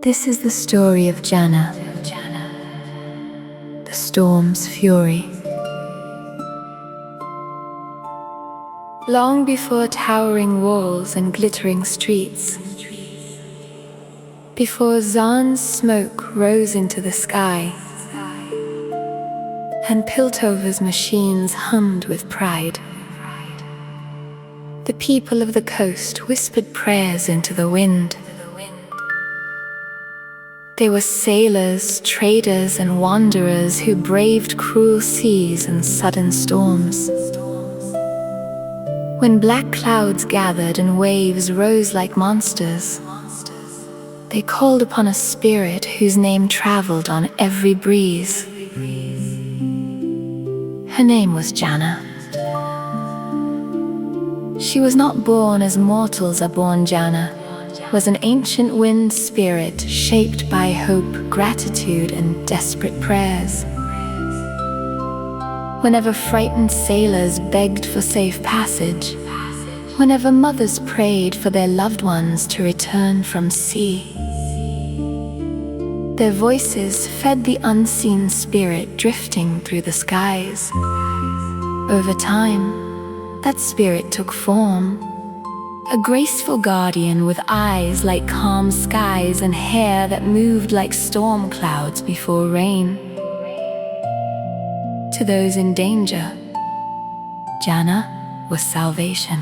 This is the story of Janna, the storm's fury. Long before towering walls and glittering streets, before Zahn's smoke rose into the sky, and Piltover's machines hummed with pride, the people of the coast whispered prayers into the wind. They were sailors, traders, and wanderers who braved cruel seas and sudden storms. When black clouds gathered and waves rose like monsters, they called upon a spirit whose name traveled on every breeze. Her name was Janna. She was not born as mortals are born. Janna was an ancient wind spirit shaped by hope, gratitude, and desperate prayers. Whenever frightened sailors begged for safe passage, whenever mothers prayed for their loved ones to return from sea, their voices fed the unseen spirit drifting through the skies. Over time, that spirit took form, a graceful guardian with eyes like calm skies and hair that moved like storm clouds before rain. To those in danger, Janna was salvation.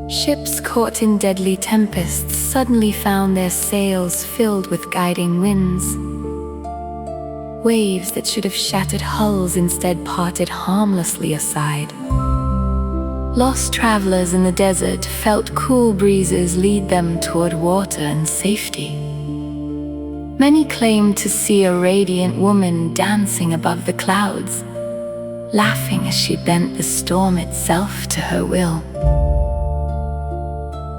Ships caught in deadly tempests suddenly found their sails filled with guiding winds. Waves that should have shattered hulls instead parted harmlessly aside. Lost travelers in the desert felt cool breezes lead them toward water and safety. Many claimed to see a radiant woman dancing above the clouds, laughing as she bent the storm itself to her will.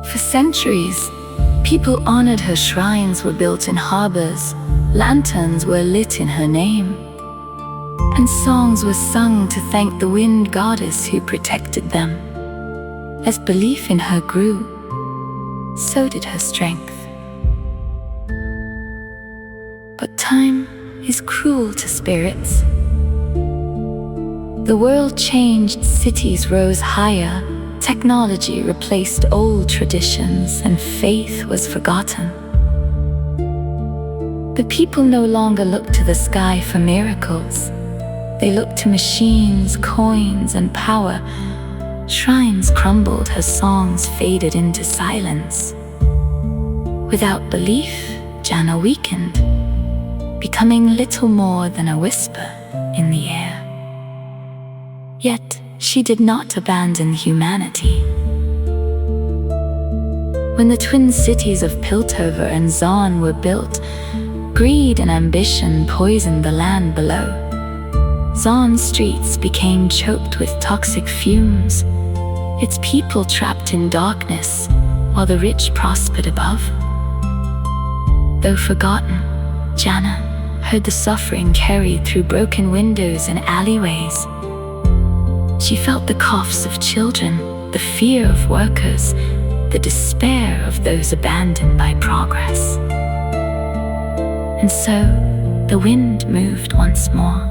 For centuries, people honored her. Shrines were built in harbors, lanterns were lit in her name, and songs were sung to thank the wind goddess who protected them. As belief in her grew, so did her strength. But time is cruel to spirits. The world changed, cities rose higher, technology replaced old traditions, and faith was forgotten. The people no longer looked to the sky for miracles. They looked to machines, coins, and power. Shrines crumbled, her songs faded into silence. Without belief, Janna weakened, becoming little more than a whisper in the air. Yet, she did not abandon humanity. When the twin cities of Piltover and Zahn were built, greed and ambition poisoned the land below. Zahn's streets became choked with toxic fumes, its people trapped in darkness, while the rich prospered above. Though forgotten, Janna heard the suffering carried through broken windows and alleyways. She felt the coughs of children, the fear of workers, the despair of those abandoned by progress. And so, the wind moved once more.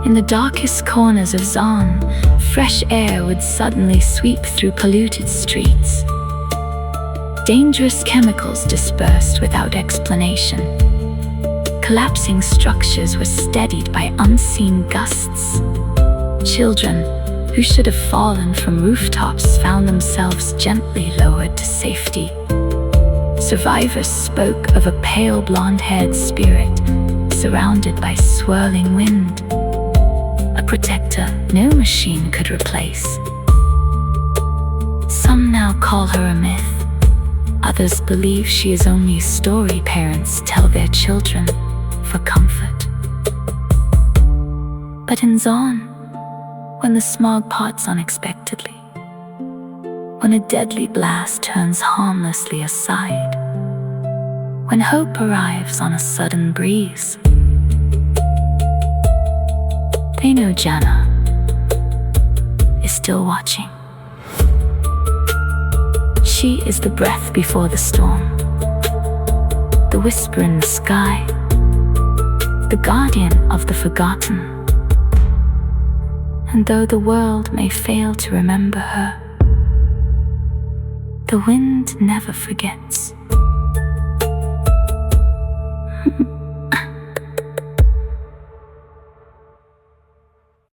In the darkest corners of Zahn, fresh air would suddenly sweep through polluted streets. Dangerous chemicals dispersed without explanation. Collapsing structures were steadied by unseen gusts. Children, who should have fallen from rooftops, found themselves gently lowered to safety. Survivors spoke of a pale blonde-haired spirit surrounded by swirling wind, a protector no machine could replace. Some now call her a myth. Others believe she is only a story parents tell their children for comfort. But in Zahn, when the smog parts unexpectedly, when a deadly blast turns harmlessly aside, when hope arrives on a sudden breeze, they know Janna is still watching. She is the breath before the storm, the whisper in the sky, the guardian of the forgotten. And though the world may fail to remember her, the wind never forgets.